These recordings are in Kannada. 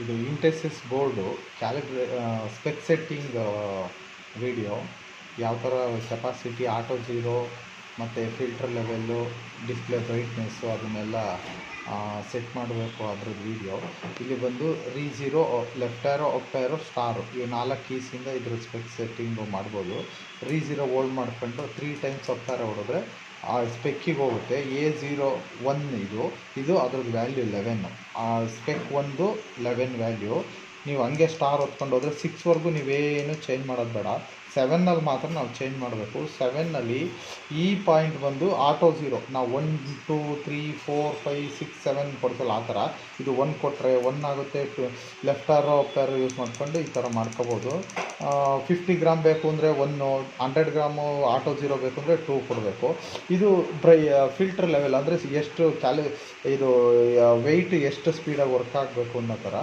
ಇದು Intesis board spec setting video ಯಾವ ಥರ ಕೆಪಾಸಿಟಿ ಆಟೋ ಝೀರೋ ಮತ್ತು ಫಿಲ್ಟರ್ ಲೆವೆಲ್ಲು ಡಿಸ್ಪ್ಲೇ ಬ್ರೈಟ್ನೆಸ್ಸು ಅದನ್ನೆಲ್ಲ ಸೆಟ್ ಮಾಡಬೇಕು ಅದ್ರದ್ದು ವೀಡಿಯೋ. ಇಲ್ಲಿ ಬಂದು ರೀ0 left arrow up arrow star ಇವು 4 ಕೀಸಿಂದ ಇದ್ರ ಸ್ಪೆಕ್ ಸೆಟ್ಟಿಂಗು ಮಾಡ್ಬೋದು. ರೀ0 ಹೋಲ್ಡ್ ಮಾಡ್ಕೊಂಡು 3 ಟೈಮ್ಸ್ ಅಪ್ ಆ್ಯರೋ ಹೊಡೆದ್ರೆ ಆ ಸ್ಪೆಕ್ಕಿಗೆ ಹೋಗುತ್ತೆ. A01 ಇದು ಅದ್ರದ್ದು ವ್ಯಾಲ್ಯೂ 11. ಆ ಸ್ಪೆಕ್ 1 11 ವ್ಯಾಲ್ಯೂ. ನೀವು ಹಂಗೆ ಸ್ಟಾರ್ ಹೊತ್ಕೊಂಡು ಹೋದರೆ 6ವರೆಗೂ ನೀವೇನು ಚೇಂಜ್ ಮಾಡೋದು ಬೇಡ. 7ನಲ್ಲಿ ಮಾತ್ರ ನಾವು ಚೇಂಜ್ ಮಾಡಬೇಕು. 7ನಲ್ಲಿ ಈ ಪಾಯಿಂಟ್ ಬಂದು ಆಟೋ ಝೀರೋ. ನಾವು 1 2 3 4 5 6 7 ಕೊಡ್ತಲ್ಲ ಆ ಥರ. ಇದು 1 ಕೊಟ್ಟರೆ 1 ಆಗುತ್ತೆ. ಲೆಫ್ಟ್ ಆರೋ ಅಪ್ ಆರೋ ಯೂಸ್ ಮಾಡ್ಕೊಂಡು ಈ ಥರ ಮಾಡ್ಕೋಬೋದು. 50 ಗ್ರಾಮ್ ಬೇಕು ಅಂದರೆ 1, 100 ಗ್ರಾಮು ಆಟೋ ಝೀರೋ ಬೇಕು ಅಂದರೆ 2 ಕೊಡಬೇಕು. ಇದು ಫಿಲ್ಟರ್ ಲೆವೆಲ್ ಅಂದರೆ ಎಷ್ಟು ಇದು ವೆಯ್ಟ್ ಎಷ್ಟು ಸ್ಪೀಡಾಗಿ ವರ್ಕ್ ಆಗಬೇಕು ಅನ್ನೋ ಥರ.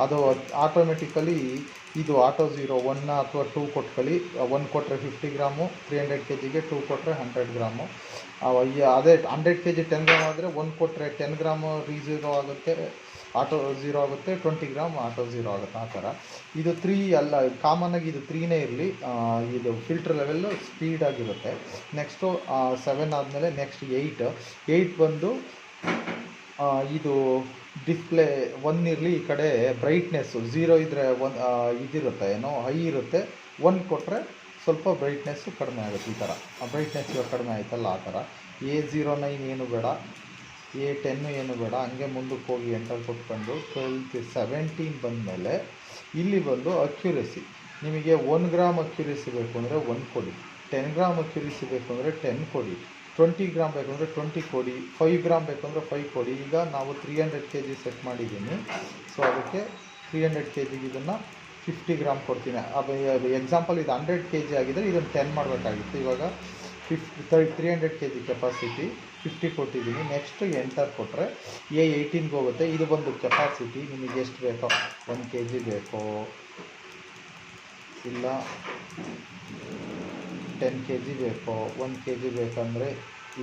ಅದು ಆಟೋಮೆಟಿಕಲಿ ಇದು ಆಟೋ ಝೀರೋ 1 ಅಥವಾ 2 ಕೊಟ್ಕೊಳ್ಳಿ. 1 ಕೊಟ್ಟರೆ 50 ಗ್ರಾಮು 300 kgಗೆ, 2 ಕೊಟ್ಟರೆ 100 ಗ್ರಾಮು. ಅದೇ 100 kg 10 ಗ್ರಾಮ್ ಆದರೆ 1 ಕೊಟ್ಟರೆ 10 ಗ್ರಾಮು ರೀ0 ಆಗುತ್ತೆ, ಆಟೋ ಝೀರೋ ಆಗುತ್ತೆ, 20 ಗ್ರಾಮ್ ಆಟೋ ಝೀರೋ ಆಗುತ್ತೆ ಆ ಥರ. ಇದು 3 ಅಲ್ಲ, ಕಾಮನ್ನಾಗಿ ಇದು 3ನೇ ಇರಲಿ. ಇದು ಫಿಲ್ಟರ್ ಲೆವೆಲ್ಲು ಸ್ಪೀಡಾಗಿರುತ್ತೆ. ನೆಕ್ಸ್ಟು 7 ಆದಮೇಲೆ ನೆಕ್ಸ್ಟ್ 8 ಬಂದು ಇದು ಡಿಸ್ಪ್ಲೇ 1 ಇರಲಿ. ಈ ಕಡೆ ಬ್ರೈಟ್ನೆಸ್ಸು 0 ಇದ್ದರೆ ಇದಿರುತ್ತೆ, ಏನೋ ಹೈ ಇರುತ್ತೆ. 1 ಕೊಟ್ಟರೆ ಸ್ವಲ್ಪ ಬ್ರೈಟ್ನೆಸ್ಸು ಕಡಿಮೆ ಆಗುತ್ತೆ. ಈ ಥರ ಬ್ರೈಟ್ನೆಸ್ ಇವಾಗ ಕಡಿಮೆ ಆಯ್ತಲ್ಲ ಆ ಥರ. A09 ಏನು ಬೇಡ, A10 ಏನು ಬೇಡ. ಹಂಗೆ ಮುಂದಕ್ಕೆ ಹೋಗಿ ಎಂಟರ್ ಕೊಟ್ಕೊಂಡು 12 17 ಬಂದಮೇಲೆ ಇಲ್ಲಿ ಬಂದು ಅಕ್ಯುರೆಸಿ. ನಿಮಗೆ 1 ಗ್ರಾಮ್ ಅಕ್ಯುರೆಸಿ ಬೇಕು ಅಂದರೆ 1 ಕೊಡಿ, 10 ಗ್ರಾಮ್ ಅಕ್ಯುರೆಸಿ ಬೇಕು ಅಂದರೆ 10 ಕೊಡಿ, 20 ಗ್ರಾಮ್ ಬೇಕು ಅಂದರೆ 20 ಕೊಡಿ, 5 ಗ್ರಾಮ್ ಬೇಕು ಅಂದರೆ 5 ಕೊಡಿ. ಈಗ ನಾವು 300 kg ಸೆಟ್ ಮಾಡಿದ್ದೀನಿ. ಸೊ ಅದಕ್ಕೆ 300 kgಗೆ ಇದನ್ನು 50 ಗ್ರಾಮ್ ಕೊಡ್ತೀನಿ. ಎಕ್ಸಾಂಪಲ್ ಇದು 100 kg ಆಗಿದ್ದರೆ ಇದನ್ನು 10 ಮಾಡಬೇಕಾಗಿತ್ತು. ಇವಾಗ 300 kg ಕೆಪಾಸಿಟಿ 50 ಕೊಟ್ಟಿದ್ದೀನಿ. ನೆಕ್ಸ್ಟ್ ಎಂಟರ್ ಕೊಟ್ಟರೆ A18ಗೆ ಹೋಗುತ್ತೆ. ಇದು ಬಂದು ಕೆಪಾಸಿಟಿ ನಿಮಗೆ ಎಷ್ಟು ಬೇಕೋ, 1 kg ಬೇಕೋ ಇಲ್ಲ 10 kg ಬೇಕೋ, 1 kg ಬೇಕಂದರೆ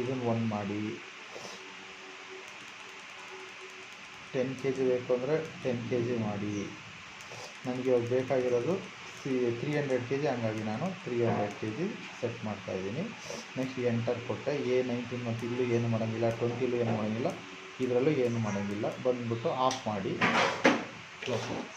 ಇದನ್ನು 1 ಮಾಡಿ. 10 kg ಬೇಕು ಅಂದರೆ 10 kg ಮಾಡಿ. ನನಗೆ ಇವಾಗ ಬೇಕಾಗಿರೋದು 300 kg, ಹಂಗಾಗಿ ನಾನು 300 kg ಸೆಟ್ ಮಾಡ್ತಾಯಿದ್ದೀನಿ. ನೆಕ್ಸ್ಟ್ ಎಂಟರ್ ಕೊಟ್ಟೆ. A19 ಮತ್ತು ಇಲ್ಲೂ ಏನು ಮಾಡೋಂಗಿಲ್ಲ, 20ಲೂ ಏನು ಮಾಡೋಂಗಿಲ್ಲ, ಇದರಲ್ಲೂ ಏನು ಮಾಡೋಂಗಿಲ್ಲ. ಬಂದುಬಿಟ್ಟು ಆಫ್ ಮಾಡಿ ಕ್ಲೋಸ್ ಮಾಡಿ.